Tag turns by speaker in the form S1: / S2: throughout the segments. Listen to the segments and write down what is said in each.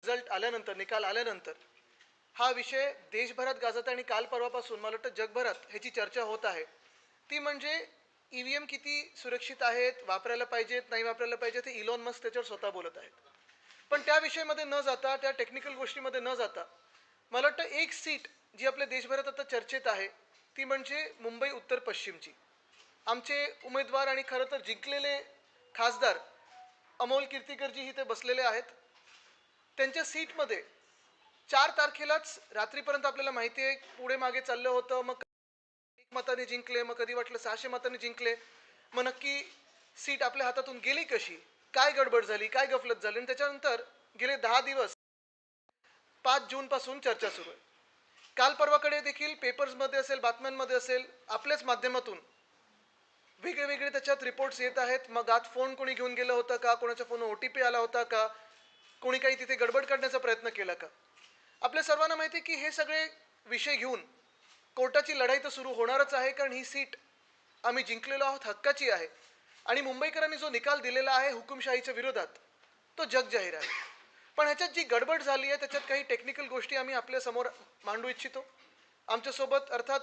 S1: Result आल्यानंतर, निकाल आल्यानंतर हा विषय देशभरात गाजत आणि काल परवापासून मला वाटतं जगभरात ह्याची चर्चा होत आहे. ती म्हणजे ईव्हीएम किती सुरक्षित आहेत, वापरायला पाहिजेत, नाही वापरायला पाहिजेत, हे इलॉन मस्क त्याच्यावर स्वतः बोलत आहेत. पण त्या विषयामध्ये न जाता, त्या टेक्निकल गोष्टीमध्ये न जाता, मला वाटतं एक सीट जी आपल्या देशभरात आता चर्चेत आहे, ती म्हणजे मुंबई उत्तर पश्चिमची. आमचे उमेदवार आणि खरं तर जिंकलेले खासदार अमोल कीर्तीकरजी इथे बसलेले आहेत. त्यांच्या सीटमध्ये 4 तारखेलाच रात्रीपर्यंत आपल्याला माहिती आहे पुढे मागे चाललं होतं. मग 1 मताने जिंकले, मग कधी वाटलं 600 मतांनी जिंकले. मग नक्की सीट आपल्या हातातून गेली कशी, काय गडबड झाली, काय गफलत झाली. आणि त्याच्यानंतर गेले 10 दिवस 5 जून पासून चर्चा सुरू आहे. काल परवाकडे देखील पेपर्समध्ये असेल, बातम्यांमध्ये असेल, आपल्याच माध्यमातून वेगळे वेगळे त्याच्यात रिपोर्ट्स येत आहेत. मग आत फोन कोणी घेऊन गेलं होतं का, कोणाच्या फोन OTP आला होता का, कोणी काही तिथे गडबड करण्याचा प्रयत्न केला का. आपल्या सर्वांना माहिती आहे की हे सगळे विषय घेऊन कोर्टाची लढाई तर सुरू होणारच आहे, कारण ही सीट आम्ही जिंकलेलो आहोत, हक्काची आहे. आणि मुंबईकरांनी जो निकाल दिलेला आहे हुकुमशाहीच्या विरोधात, तो जगजाहीर आहे. पण ह्याच्यात जी गडबड झाली आहे त्याच्यात काही टेक्निकल गोष्टी आम्ही आपल्या समोर मांडू इच्छितो. आमच्यासोबत अर्थात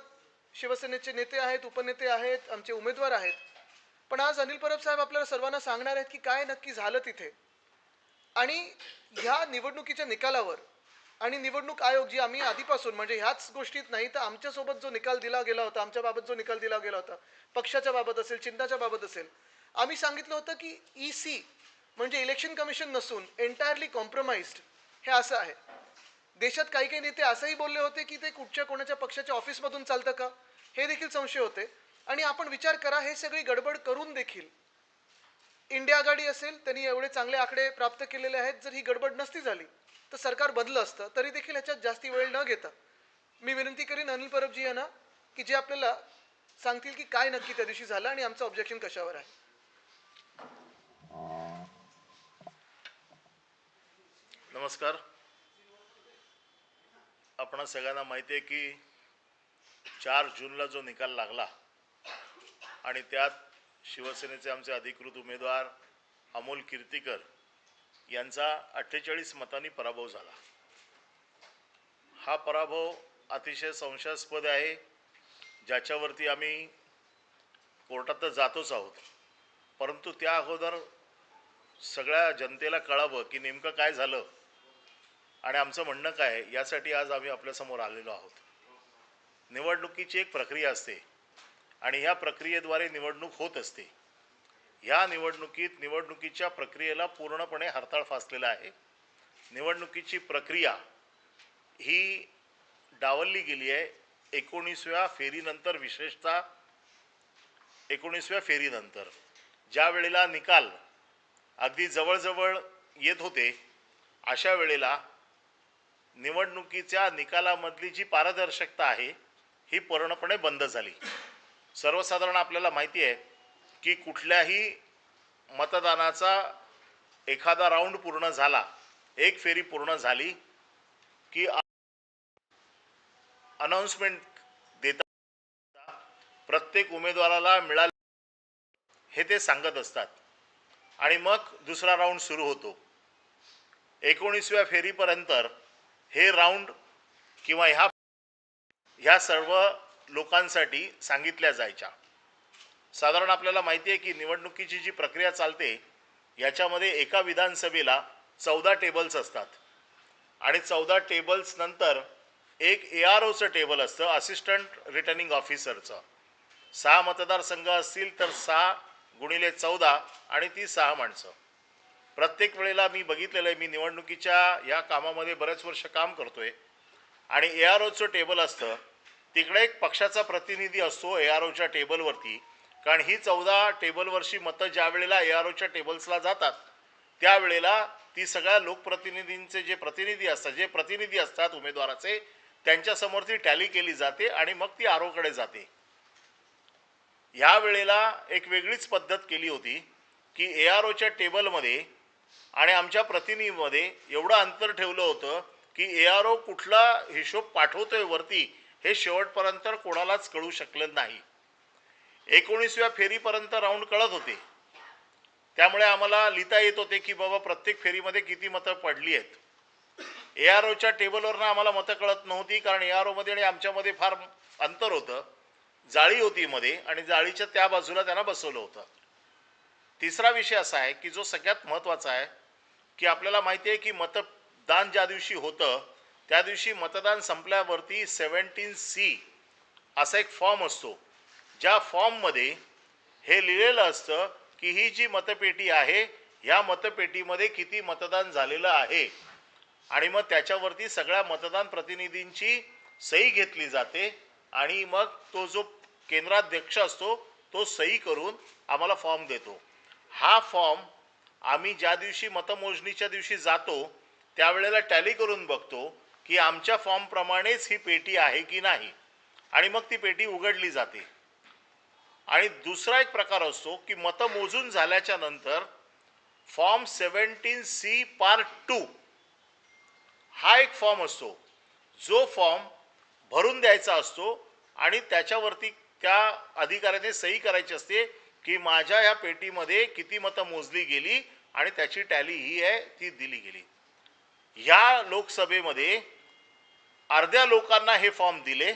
S1: शिवसेनेचे नेते आहेत, उपनेते आहेत, आमचे उमेदवार आहेत. पण आज अनिल परब साहेब आपल्याला सर्वांना सांगणार आहेत की काय नक्की झालं तिथे. आणि ह्या निवडणुकीच्या निकालावर आणि निवडणूक आयोग जी आम्ही आधीपासून म्हणजे ह्याच गोष्टीत नाही तर आमच्यासोबत जो निकाल दिला गेला होता, आमच्याबाबत जो निकाल दिला गेला होता, पक्षाच्या बाबत असेल, चिन्हाच्या बाबत असेल, आम्ही सांगितलं होतं की EC म्हणजे इलेक्शन कमिशन नसून एंटायरली कॉम्प्रोमाइज्ड हे असं आहे. देशात काही काही नेते असंही बोलले होते की ते कुठच्या कोणाच्या पक्षाच्या ऑफिसमधून चालतं का, हे देखील संशय होते. आणि आपण विचार करा, हे सगळी गडबड करून देखील इंडिया आघाडी असेल, त्यांनी एवढे चांगले आकडे प्राप्त केलेले आहेत. जर ही गडबड नसती झाली तर सरकार बदलं असतं. तरी देखील ह्याच्यात जास्ती वेळ न घेता मी विनंती करीन अनिल परबजी यांना की जे आपल्याला सांगतील की काय नक्की त्या दिवशी झालं आणि आमचं ऑब्जेक्शन कशावर आहे.
S2: नमस्कार. आपण सगळ्यांना माहिती आहे की 4 जूनला जो निकाल लागला आणि त्यात शिवसेनेचे आमचे अधिकृत उमेदवार अमोल कीर्तीकर यांचा 48 मतांनी पराभव झाला. हा पराभव अतिशय संशयास्पद आहे, ज्याच्यावरती आम्ही कोर्टात तर जातोच आहोत. परंतु त्या अगोदर सगळ्या जनतेला कळावं की नेमकं काय झालं आणि आमचं म्हणणं काय, यासाठी आज आम्ही आपल्यासमोर आलेलो आहोत. निवडणुकीची एक प्रक्रिया असते आणि ह्या प्रक्रियेद्वारे निवडणूक होत असते. ह्या निवडणुकीच्या प्रक्रियेला पूर्णपणे हरताळ फासलेला आहे. निवडणुकीची प्रक्रिया ही डावलली गेली आहे. 19व्या फेरीनंतर, विशेषतः 19व्या फेरीनंतर ज्या वेळेला निकाल अगदी जवळजवळ येत होते, अशा वेळेला निवडणुकीच्या निकालामधली जी पारदर्शकता आहे ही पूर्णपणे बंद झाली. सर्वसाधारण आपल्याला माहिती आहे की कुठल्याही मतदानाचा एखादा राऊंड पूर्ण झाला, एक फेरी पूर्ण झाली की अनाउन्समेंट देता प्रत्येक उमेदवाराला मिळाले हे ते सांगत असतात आणि मग दुसरा राऊंड सुरू होतो. 19व्या फेरीपर्यंत हे राऊंड किंवा ह्या सर्व लोकांसाठी सांगितल्या जायच्या. साधारण आपल्याला माहिती आहे की निवडणुकीची जी प्रक्रिया चालते याच्यामध्ये एका विधानसभेला 14 टेबल्स असतात आणि 14 टेबल्स नंतर एक AROचं टेबल असतं, असिस्टंट रिटर्निंग ऑफिसरचं. 6 मतदारसंघ असतील तर 6 गुणिले 14 आणि ती 6 माणसं. प्रत्येक वेळेला मी बघितलेलं आहे, मी निवडणुकीच्या या कामामध्ये बरेच वर्ष काम करतोय आणि AROचं टेबल असतं, तिकडे एक पक्षाचा प्रतिनिधी असतो AROच्या टेबलवरती. कारण ही 14 टेबलवरची मतं ज्या वेळेला AROच्या टेबल्सला जातात त्यावेळेला ती सगळ्या लोकप्रतिनिधींचे जे प्रतिनिधी असतात उमेदवाराचे, त्यांच्यासमोर ती टॅली केली जाते आणि मग ती AROकडे जाते. ह्या वेळेला एक वेगळीच पद्धत केली होती की AROच्या टेबलमध्ये आणि आमच्या प्रतिनिधीमध्ये एवढं अंतर ठेवलं होतं की ARO कुठला हिशोब पाठवतोय वरती हे शेवटपर्यंत कोणालाच कळू शकलं नाही. 19व्या फेरीपर्यंत राऊंड कळत होते, त्यामुळे आम्हाला लिहिता येत होते की बाबा प्रत्येक फेरीमध्ये किती मतं पडली आहेत. AROच्या टेबलवरनं आम्हाला मतं कळत नव्हती, कारण AROमध्ये आणि आमच्यामध्ये फार अंतर होतं. जाळी होती मध्ये आणि जाळीच्या त्या बाजूला त्यांना बसवलं होतं. तिसरा विषय असा आहे की जो सगळ्यात महत्त्वाचा आहे की आपल्याला माहिती आहे की मतदान ज्या दिवशी होतं त्या दिवशी मतदान संपल्यावरती 17C असा एक फॉर्म असतो, ज्या फॉर्ममध्ये हे लिहिलेलं असतं की ही जी मतपेटी आहे ह्या मतपेटीमध्ये किती मतदान झालेलं आहे, आणि मग त्याच्यावरती सगळ्या मतदान प्रतिनिधींची सही घेतली जाते आणि मग तो जो केंद्राध्यक्ष असतो तो सही करून आम्हाला फॉर्म देतो. हा फॉर्म आम्ही ज्या दिवशी मतमोजणीच्या दिवशी जातो त्यावेळेला टॅली करून बघतो की आमच्या फॉर्मप्रमाणेच ही पेटी आहे की नाही, आणि मग ती पेटी उघडली जाते. आणि दुसरा एक प्रकार असतो की मतं मोजून झाल्याच्या नंतर फॉर्म 17C पार्ट 2 हा एक फॉर्म असतो, जो फॉर्म भरून द्यायचा असतो आणि त्याच्यावरती त्या अधिकाऱ्याने सही करायची असते की माझ्या या पेटीमध्ये किती मतं मोजली गेली आणि त्याची टॅली ही आहे ती दिली गेली. ह्या लोकसभेमध्ये अर्ध्या लोकांना हे फॉर्म दिले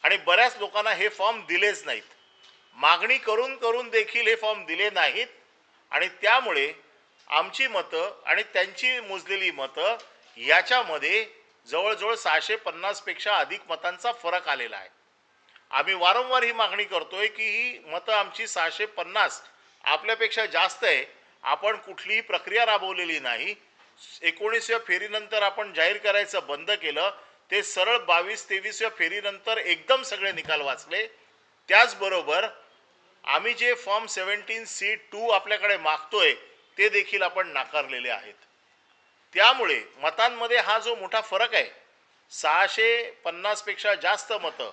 S2: आणि बऱ्याच लोकांना हे फॉर्म दिलेच नाहीत. मागणी करून करून देखील हे फॉर्म दिले नाहीत आणि त्यामुळे आमची मतं आणि त्यांची मोजलेली मतं याच्यामध्ये जवळजवळ 650 पेक्षा अधिक मतांचा फरक आलेला आहे. आम्ही वारंवार ही मागणी करतोय की ही मतं आमची 650 आपल्यापेक्षा जास्त आहे. आपण कुठलीही प्रक्रिया राबवलेली नाही. 19व्या फेरीनंतर आपण जाहीर करायचं बंद केलं, ते सरळ 22-23व्या फेरीनंतर एकदम सगळे निकाल वाचले. त्याचबरोबर आम्ही जे फॉर्म 17C2 आपल्याकडे मागतोय ते देखील आपण नाकारलेले आहेत. त्यामुळे मतांमध्ये हा जो मोठा फरक आहे, 650 पेक्षा जास्त मतं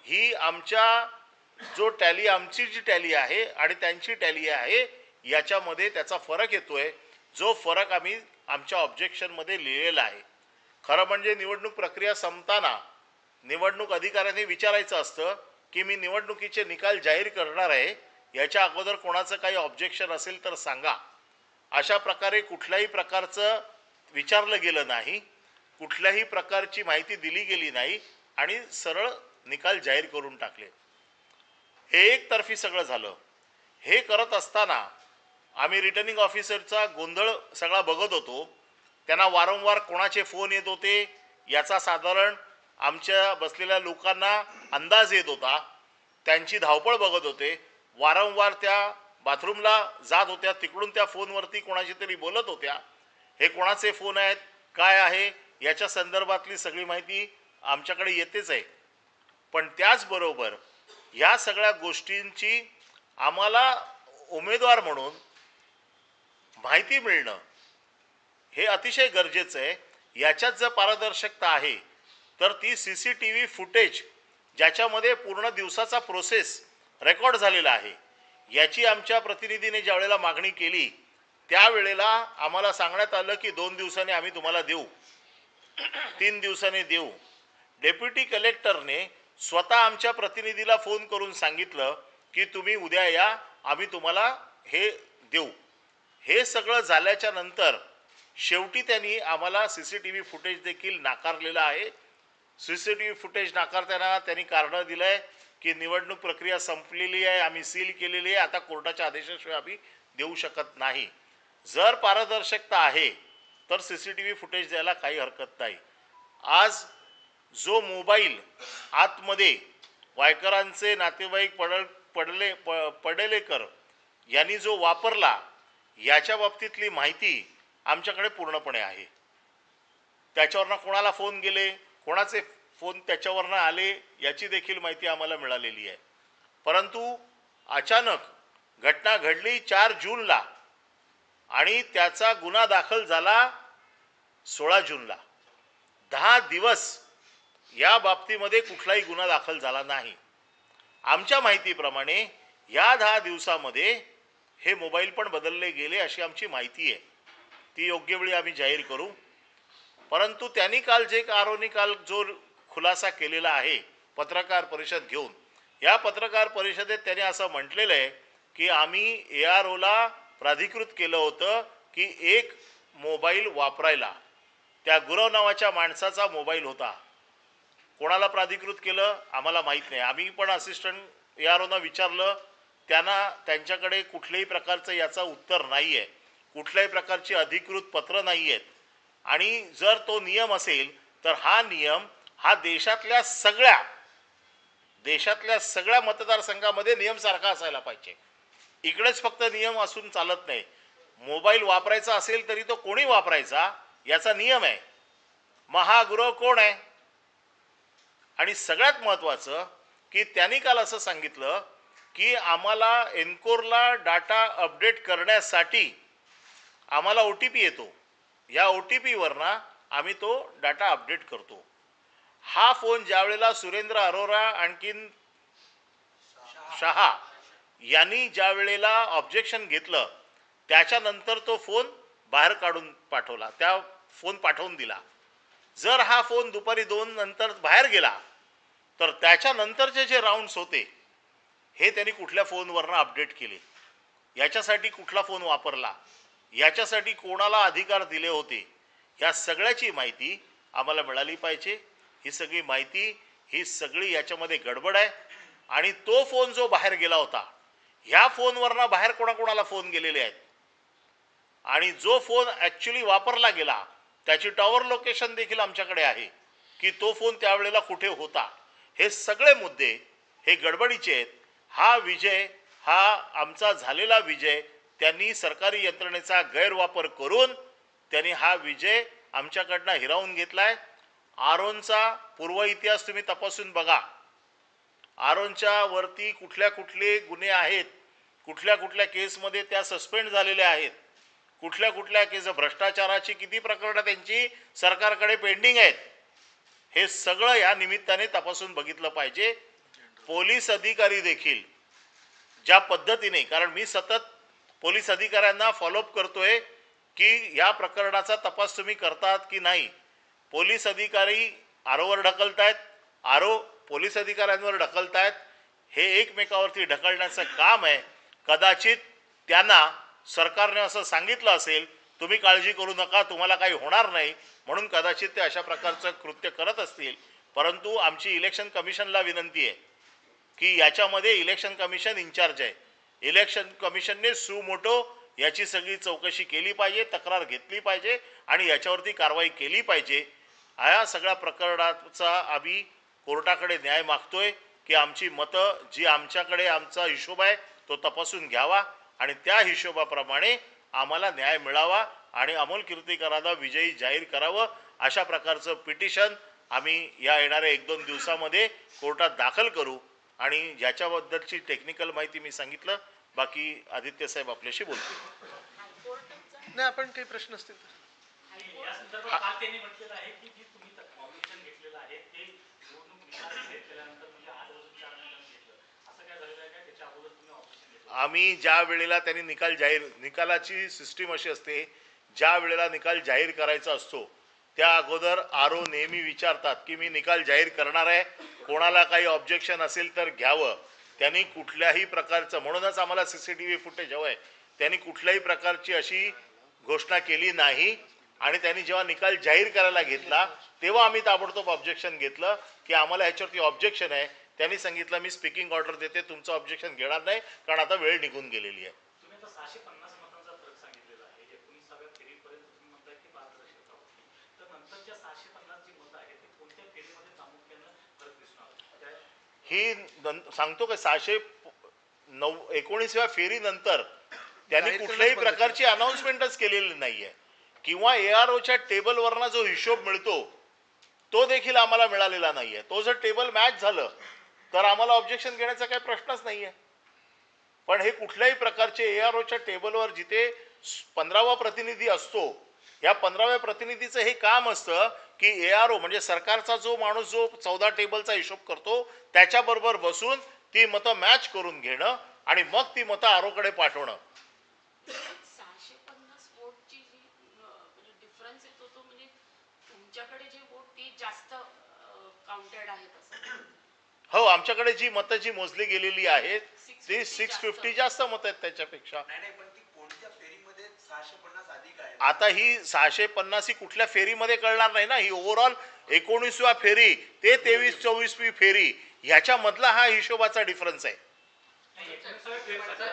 S2: ही आमच्या जो टॅली आमची जी टॅली आहे आणि त्यांची टॅली आहे याच्यामध्ये त्याचा फरक येतोय, जो फरक आम्ही आमच्या ऑब्जेक्शनमध्ये लिहिलेला आहे. खरं म्हणजे निवडणूक प्रक्रिया संपताना निवडणूक अधिकाऱ्यांनी विचारायचं असतं की मी निवडणुकीचे निकाल जाहीर करणार आहे, याच्या अगोदर कोणाचं काही ऑब्जेक्शन असेल तर सांगा. अशा प्रकारे कुठल्याही प्रकारचं विचारलं गेलं नाही, कुठल्याही प्रकारची माहिती दिली गेली नाही आणि सरळ निकाल जाहीर करून टाकले. हे एकतर्फी सगळं झालं. हे करत असताना आम्ही रिटर्निंग ऑफिसरचा गोंधळ सगळा बघत होतो. त्यांना वारंवार कोणाचे फोन येत होते याचा साधारण आमच्या बसलेल्या लोकांना अंदाज येत होता. त्यांची धावपळ बघत होते. वारंवार त्या बाथरूमला जात होत्या, तिकडून त्या फोनवरती कोणाशी तरी बोलत होत्या. हे कोणाचे फोन आहेत, काय आहे याच्या संदर्भातली सगळी माहिती आमच्याकडे येतेच आहे. पण त्याचबरोबर ह्या सगळ्या गोष्टींची आम्हाला उमेदवार म्हणून माहिती मिळणं हे अतिशय गरजेचं आहे. याच्यात जर पारदर्शकता आहे तर ती CCTV फुटेज ज्याच्यामध्ये पूर्ण दिवसाचा प्रोसेस रेकॉर्ड झालेला आहे, याची आमच्या प्रतिनिधीने ज्या वेळेला मागणी केली त्यावेळेला आम्हाला सांगण्यात आलं की 2 दिवसांनी आम्ही तुम्हाला देऊ, 3 दिवसांनी देऊ. डेप्युटी कलेक्टरने स्वतः आमच्या प्रतिनिधीला फोन करून सांगितलं की तुम्ही उद्या या, आम्ही तुम्हाला हे देऊ. हे सगळं झाल्याच्या नंतर शेवटी त्यांनी आम्हाला CCTV फुटेज देखील नाकारलेलं आहे. CCTV फुटेज नाकारताना त्यांनी कारण दिलं आहे की निवडणूक प्रक्रिया संपलेली आहे, आम्ही सील केलेली आहे, आता कोर्टाच्या आदेशाशिवाय आम्ही देऊ शकत नाही. जर पारदर्शकता आहे तर CCTV फुटेज द्यायला काही हरकत नाही. आज जो मोबाईल आतमध्ये वायकरांचे नातेवाईक पडलेकर यांनी जो वापरला याच्या बाबतीतली माहिती आमच्याकडे पूर्णपणे आहे. त्याच्यावरनं कोणाला फोन गेले, कोणाचे फोन त्याच्यावरनं आले याची देखील माहिती आम्हाला मिळालेली आहे. परंतु अचानक घटना घडली 4 जूनला आणि त्याचा गुन्हा दाखल झाला 16 जूनला. 10 दिवस या बाबतीमध्ये कुठलाही गुन्हा दाखल झाला नाही. आमच्या माहितीप्रमाणे या 10 दिवसामध्ये हे मोबाईल पण बदलले गेले अशी आमची माहिती आहे. ती योग्य वेळी आम्ही जाहीर करू. परंतु त्यांनी काल आरोनी काल जो खुलासा केलेला आहे पत्रकार परिषद घेऊन, या पत्रकार परिषदेत त्यांनी असं म्हटलेलं आहे की आम्ही AROला प्राधिकृत केलं होतं की एक मोबाईल वापरायला त्या गुरव नावाच्या माणसाचा मोबाईल होता. कोणाला प्राधिकृत केलं आम्हाला माहीत नाही. आम्ही पण असिस्टंट AROना विचारलं, त्यांच्याकडे कुठल्याही प्रकारचं याचं उत्तर नाही आहे, कुठल्याही प्रकारची अधिकृत पत्र नाही आहेत. आणि जर तो नियम असेल तर हा नियम हा देशातल्या सगळ्या मतदारसंघामध्ये नियम सारखा असायला पाहिजे. इकडेच फक्त नियम असून चालत नाही. मोबाईल वापरायचा असेल तरी तो कोणी वापरायचा याचा नियम आहे. मग हा गुरव कोण आहे? आणि सगळ्यात महत्त्वाचं की त्यांनी काल असं सांगितलं की आम्हाला एनकोरला डाटा अपडेट करण्यासाठी आम्हाला OTP येतो, या OTPवरनं आम्ही तो डाटा अपडेट करतो. हा फोन ज्या वेळेला सुरेंद्र अरोरा आणखीन शहा यांनी ज्या वेळेला ऑब्जेक्शन घेतलं त्याच्यानंतर तो फोन बाहेर काढून पाठवला, त्या फोन पाठवून दिला. जर हा फोन दुपारी 2 नंतर बाहेर गेला तर त्याच्यानंतरचे जे राऊंड्स होते हे त्यांनी कुठल्या फोनवरनं अपडेट केले, याच्यासाठी कुठला फोन वापरला, याच्यासाठी कोणाला अधिकार दिले होते, या सगळ्याची माहिती आम्हाला मिळाली पाहिजे. ही सगळी माहिती, ही सगळी याच्यामध्ये गडबड आहे. आणि तो फोन जो बाहेर गेला होता, ह्या फोनवरनं बाहेर कोणाकोणाला फोन गेलेले आहेत आणि जो फोन ॲक्च्युली वापरला गेला त्याची टॉवर लोकेशन देखील आमच्याकडे आहे की तो फोन त्यावेळेला कुठे होता. हे सगळे मुद्दे हे गडबडीचे आहेत. हा विजय, हा आमचा झालेला विजय, त्यांनी सरकारी यंत्रणेचा गैरवापर करून त्यांनी हा विजय आमच्याकडनं हिरावून घेतलाय. आरोनचा पूर्व इतिहास तुम्ही तपासून बघा. आरोनच्या वरती कुठले गुन्हे आहेत, कुठल्या केसमध्ये त्या सस्पेंड झालेल्या आहेत, कुठल्या केस, भ्रष्टाचाराची किती प्रकरणं त्यांची सरकारकडे पेंडिंग आहेत, हे सगळं या निमित्ताने तपासून बघितलं पाहिजे. पोलीस अधिकारी देखील ज्या पद्धतीने, कारण मी सतत पोलीस अधिकाऱ्यांना फॉलोअप करतोय की या प्रकरणाचा तपास तुम्ही करतात की नाही. पोलीस अधिकारी आरोवर ढकलतायत, आरो पोलीस अधिकाऱ्यांवर ढकलतायत. हे एकमेकावरती ढकलण्याचं काम आहे. कदाचित त्यांना सरकारने असं सांगितलं असेल तुम्ही काळजी करू नका, तुम्हाला काही होणार नाही, म्हणून कदाचित ते अशा प्रकारचं कृत्य करत असतील. परंतु आमची इलेक्शन कमिशनला विनंती आहे की याच्यामध्ये इलेक्शन कमिशन इन्चार्ज आहे. इलेक्शन कमिशनने सुमोटो याची सगळी चौकशी केली पाहिजे, तक्रार घेतली पाहिजे आणि याच्यावरती कारवाई केली पाहिजे. या सगळ्या प्रकरणाचा आम्ही कोर्टाकडे न्याय मागतोय की आमची मतं जी आमच्याकडे आमचा हिशोब आहे तो तपासून घ्यावा आणि त्या हिशोबाप्रमाणे आम्हाला न्याय मिळावा आणि अमोल कीर्तीकरांना विजयी जाहीर करावं. अशा प्रकारचं पिटिशन आम्ही या येणाऱ्या 1-2 दिवसामध्ये कोर्टात दाखल करू. आणि याच्याबद्दलची टेक्निकल माहिती मी सांगितलं. बाकी आदित्य साहेब आपल्याशी बोलतील.
S1: नाही, आपण काही प्रश्न असतील तर.
S3: या संदर्भात काल त्यांनी म्हटलेलं आहे की जी तुम्ही ऑब्जेक्शन घेतलेलं आहे ते निवडणूक निकाल जाहीर केल्यानंतर, म्हणजे 8 वाजून 4 मिनिटांनी घेतलं, असं काय झालेलं आहे का? त्याच्या अगोदर तुम्ही ऑब्जेक्शन घेतलं?
S2: आम्ही ज्या वेळेला त्यांनी निकालाची सिस्टीम अशी असते, ज्या वेळेला निकाल जाहीर करायचा असतो त्या अगोदर आरो नेहमी विचारतात की मी निकाल जाहीर करणार आहे, कोणाला काही ऑब्जेक्शन असेल तर घ्यावं. त्यांनी कुठल्याही प्रकारचं, म्हणूनच आम्हाला CCTV फुटेज हवं आहे, त्यांनी कुठल्याही प्रकारची अशी घोषणा केली नाही. आणि त्यांनी जेव्हा निकाल जाहीर करायला घेतला तेव्हा आम्ही ताबडतोब ऑब्जेक्शन घेतलं की आम्हाला ह्याच्यावरती ऑब्जेक्शन आहे. त्यांनी सांगितलं मी स्पीकिंग ऑर्डर देते, तुमचं ऑब्जेक्शन घेणार नाही कारण आता वेळ निघून गेलेली आहे.
S3: तुम्ही आता 650 मतांचा फरक सांगितलेला आहे. 19व्या फेरीपर्यंत तुम्ही म्हणताय की पारदर्शकता होती, तर नंतरच्या 650 जी मतं आहेत ती कोणत्या फेरीमध्ये प्रामुख्यानं फरक दिसणार?
S2: ही सांगतो का 619व्या फेरीनंतर त्यांनी कुठल्याही प्रकारची अनाउन्समेंटच केलेली नाहीये किंवा AROच्या टेबलवरना जो हिशोब मिळतो तो देखील आम्हाला मिळालेला नाहीये. तो जर टेबल मॅच झालं तर आम्हाला ऑब्जेक्शन घेण्याचा काही प्रश्नच नाहीये. पण हे कुठल्याही प्रकारचे AROच्या टेबलवर जिथे 15वा प्रतिनिधी असतो, या 15व्या प्रतिनिधीचं हे काम असतं की ARO म्हणजे सरकारचा जो माणूस जो 14 टेबलचा हिशोब करतो त्याच्याबरोबर बसून ती मतं मॅच करून घेणं आणि मग ती मतं आरोकडे पाठवणं.
S4: 650 वोटची जी म्हणजे डिफरन्स येतो तो, म्हणजे तुमच्याकडे जे वोट ते जास्त काउंटेड आहेत असं?
S2: हो, आमच्याकडे जी मतं जी मोजली गेलेली आहेत ती 650 जास्त मतं आहेत त्याच्यापेक्षा.
S5: नाही, पण ती कोणत्या फेरीमध्ये
S2: आता ही 650 ही कुठल्या फेरीमध्ये कळणार नाही ना. ही ओव्हरऑल 19व्या फेरी ते 23-24वी फेरी ह्याच्या मधला हा हिशोबाचा डिफरन्स आहे.
S3: नाही, 19व्या फेरीचा-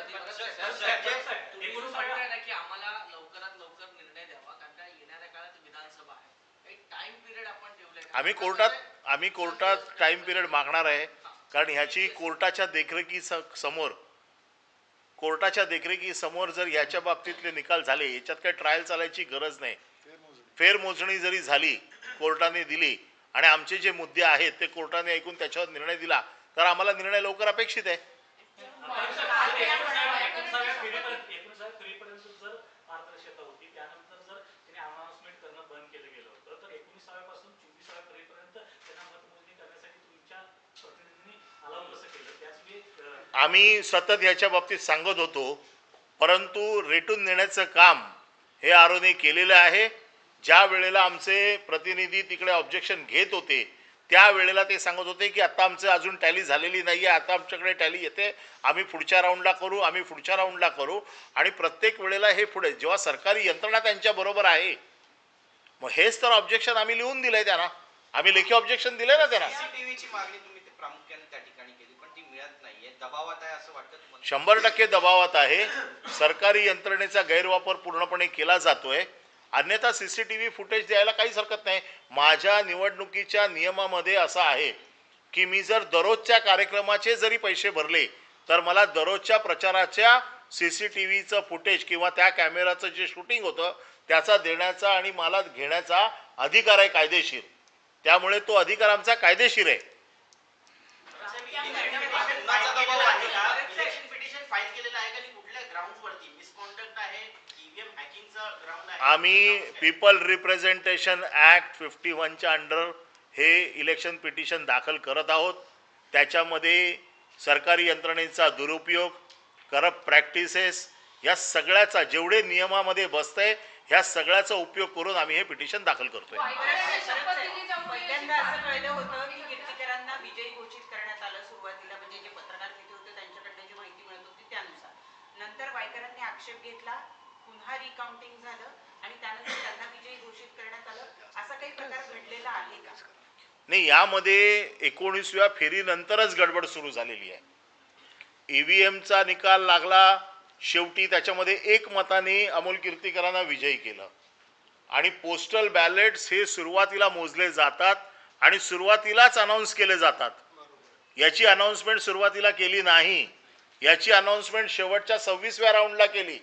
S5: म्हणताय ना की आम्हाला लवकरात लवकर निर्णय द्यावा, कारण का येणाऱ्या काळात विधानसभा आहे. काही टाइम पिरियड आपण ठेवलंय का?
S2: आम्ही कोर्टात टाइम पिरियड मागणार आहे, कारण ह्याची कोर्टाच्या देखरेखीसमोर जर ह्याच्या बाबतीतले निकाल झाले, याच्यात काही ट्रायल चालायची गरज नाही. फेरमोजणी जरी झाली, कोर्टाने दिली आणि आमचे जे मुद्दे आहेत ते कोर्टाने ऐकून त्याच्यावर निर्णय दिला, तर आम्हाला निर्णय लवकर अपेक्षित आहे.
S3: 19व्या फेरीपर्यंत जर पारदर्शकता होती, त्यानंतर जर त्याने अनाउन्समेंट करणं बंद केलं गेलं होतं, तर 19व्या पासून 24व्या फेरीपर्यंत त्यांना मतमोजणी करण्यासाठी तुमच्या प्रतिनिधींनी अलाव कसं केलं? त्याच वेळी
S2: आम्ही सतत याच्या बाबतीत सांगत होतो, परंतु रेटून नेण्याचं काम हे आरोने केलेलं आहे. ज्या वेळेला आमचे प्रतिनिधी तिकडे ऑब्जेक्शन घेत होते त्यावेळेला ते सांगत होते की आता आमचं अजून टॅली झालेली नाही आहे, आता आमच्याकडे टॅली येते, आम्ही पुढच्या राऊंडला करू. आणि प्रत्येक वेळेला हे पुढे जेव्हा सरकारी यंत्रणा त्यांच्याबरोबर आहे, मग हेच तर ऑब्जेक्शन आम्ही लिहून दिलंय त्यांना, आम्ही लेखी ऑब्जेक्शन दिलंय ना त्यांना.
S5: सीसीटीव्हीची मागणी तुम्ही ते प्रामुख्याने त्या ठिकाणी केली, पण ती मिळत नाहीये. दबावात आहे असं वाटतं तुम्हाला?
S2: 100% दबावात आहे. सरकारी यंत्रणेचा गैरवापर पूर्णपणे केला जातोय. अन्यथा CCTV फुटेज द्यायला काहीच हरकत नाही. माझ्या निवडणुकीच्या नियमामध्ये असं आहे की मी जर दररोजच्या कार्यक्रमाचे जरी पैसे भरले, तर मला दररोजच्या प्रचाराच्या CCTVचं फुटेज किंवा त्या कॅमेराचं जे शूटिंग होतं त्याचा देण्याचा आणि मला घेण्याचा अधिकार आहे कायदेशीर. त्यामुळे तो अधिकार आमचा कायदेशीर आहे.
S5: कुणाचा दबाव आहे का? इलेक्शन पिटिशन फाईल केलेलं आहे का? आणि कुठल्या ग्राउंडवरती? मिसकॉन्डक्ट आहे, ईव्हीएम हॅकिंगचं ग्राउंड आहे?
S2: आम्ही पीपल रिप्रेझेंटेशन ॲक्ट 51च्या अंडर हे इलेक्शन पिटिशन दाखल करत आहोत. त्याच्यामध्ये सरकारी यंत्रणेचा दुरुपयोग, करप्ट प्रॅक्टिसेस या सगळ्याचा जेवढे नियमामध्ये बसतंय ह्या सगळ्याचा उपयोग करून आम्ही हे पिटिशन दाखल करतोय.
S6: पहिल्यांदा असं कळलं होतं की कीर्तिकरांना विजयी घोषित करण्यात आलं सुरुवातीला, म्हणजे जे पत्रकार तिथे होते त्यांच्याकडनं जी माहिती मिळत होती त्यानुसार. नंतर वायकरांनी आक्षेप घेतला, पुन्हा रिकाउंटिंग झालं आणि त्यानंतर त्यांना विजयी घोषित करण्यात आलं. असा काही प्रकार घडलेला आहे का?
S2: नाही, यामध्ये 19व्या फेरीनंतरच गडबड सुरू झालेली आहे. EVMचा निकाल लागला, शेवटी त्याच्यामध्ये एकमताने अमोल कीर्तिकरांना विजयी केलं आणि पोस्टल बॅलेट्स हे सुरुवातीला मोजले जातात आणि सुरुवातीलाच अनाऊन्स केले जातात. याची अनाऊन्समेंट सुरुवातीला केली नाही, याची अनाऊन्समेंट शेवटच्या 26व्या राऊंडला केली,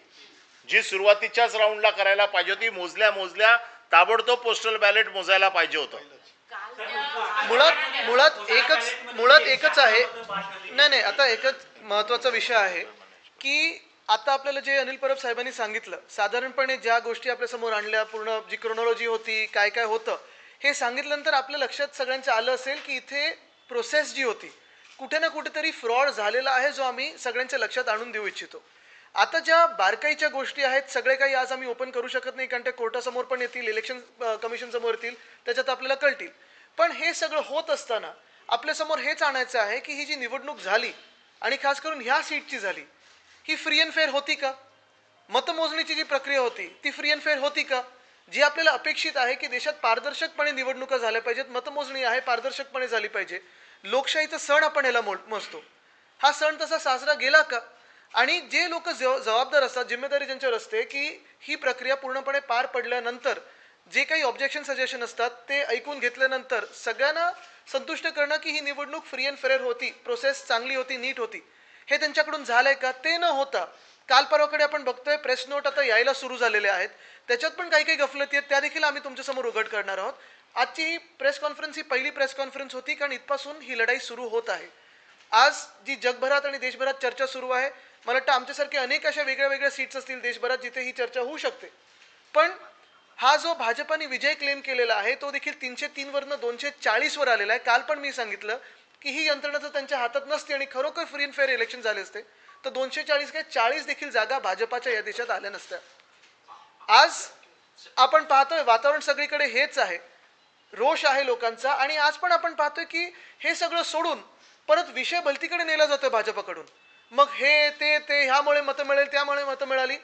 S2: जी सुरुवातीच्याच राऊंडला करायला पाहिजे होती. मोजल्या ताबडतोब पोस्टल बॅलेट मोजायला पाहिजे होतं.
S1: मुळात एकच आहे. नाही, आता एकच महत्त्वाचा विषय आहे की आता आपल्याला जे अनिल परब साहेबांनी सांगितलं, साधारणपणे ज्या गोष्टी आपल्या समोर आणल्या, पूर्ण जी क्रोनॉलॉजी होती, काय काय होतं हे सांगितल्यानंतर आपल्या लक्षात सगळ्यांचं आलं असेल की इथे प्रोसेस जी होती कुठे ना कुठेतरी फ्रॉड झालेला आहे, जो आम्ही सगळ्यांच्या लक्षात आणून देऊ इच्छितो. आता ज्या बारकाईच्या गोष्टी आहेत सगळे काही आज आम्ही ओपन करू शकत नाही, कारण ते कोर्टासमोर पण येतील, इलेक्शन कमिशन समोर येतील, त्याच्यात आपल्याला कळतील. पण हे सगळं होत असताना आपल्यासमोर हेच आणायचं आहे की ही जी निवडणूक झाली आणि खास करून ह्या सीटची झाली, ही फ्री अँड फेअर होती का? मतमोजणीची जी प्रक्रिया होती ती फ्री अँड फेअर होती का? जी आपल्याला अपेक्षित आहे की देशात पारदर्शकपणे निवडणुका झाल्या पाहिजेत, मतमोजणी आहे पारदर्शकपणे झाली पाहिजे, लोकशाहीचा सण आपण याला मोजतो, हा सण तसा साजरा गेला का? आणि जे लोक जबाबदार असतात, जिम्मेदारी ज्यांच्यावर असते की ही प्रक्रिया पूर्णपणे पार पडल्यानंतर जे काही ऑब्जेक्शन सजेशन असतात ते ऐकून घेतल्यानंतर सगळ्यांना संतुष्ट करणं की ही निवडणूक फ्री अँड फेअर होती, प्रोसेस चांगली होती, नीट होती, हे त्यांच्याकडून झालंय का? ते न होता काल परवाकडे आपण बघतोय प्रेस नोट आता यायला सुरू झालेले आहेत, त्याच्यात पण काही काही गफलती आहेत, त्या देखील आम्ही तुमच्यासमोर उघड करणार आहोत. आजची ही प्रेस कॉन्फरन्स ही पहिली प्रेस कॉन्फरन्स होती, कारण इथपासून ही लढाई सुरू होत आहे. आज जी जगभरात आणि देशभरात चर्चा सुरू आहे, मला वाटतं आमच्यासारखे अनेक अशा वेगळ्या वेगळ्या सीट्स असतील देशभरात जिथे ही चर्चा होऊ शकते. पण हा जो भाजपाने विजय क्लेम केलेला आहे तो देखील 303 वरनं 240 वर आलेला आहे. काल पण मी सांगितलं की ही यंत्रणा जर त्यांच्या हातात नसते आणि खरोखर फ्री अँड फेअर इलेक्शन झाले असते तर 240 काय 40 देखील जागा भाजपाच्या या देशात आल्या नसत्या. आज आपण पाहतोय वातावरण सगळीकडे हेच आहे, रोष आहे लोकांचा. आणि आज पण आपण पाहतोय की हे सगळं सोडून परत विषय भलतीकडे नेला जातोय भाजपाकडून. मग हे ते ह्यामुळे मतं मिळेल, त्यामुळे मतं मिळाली.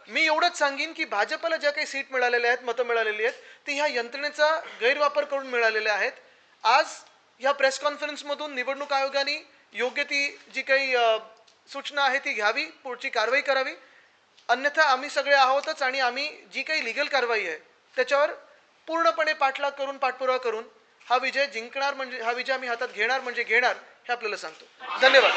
S1: मी एवढंच सांगेन की भाजपला ज्या काही सीट मिळालेल्या आहेत, मतं मिळालेली आहेत, ती ह्या यंत्रणेचा गैरवापर करून मिळालेल्या आहेत. आज ह्या प्रेस कॉन्फरन्समधून निवडणूक आयोगाने योग्य ती जी काही सूचना आहे ती घ्यावी, पुढची कारवाई करावी. अन्यथा आम्ही सगळे आहोतच आणि आम्ही जी काही लिगल कारवाई आहे त्याच्यावर पूर्णपणे पाठलाग करून, पाठपुरावा करून हा विजय जिंकणार, म्हणजे हा विजय आम्ही हातात घेणार म्हणजे घेणार हे आपल्याला सांगतो. धन्यवाद.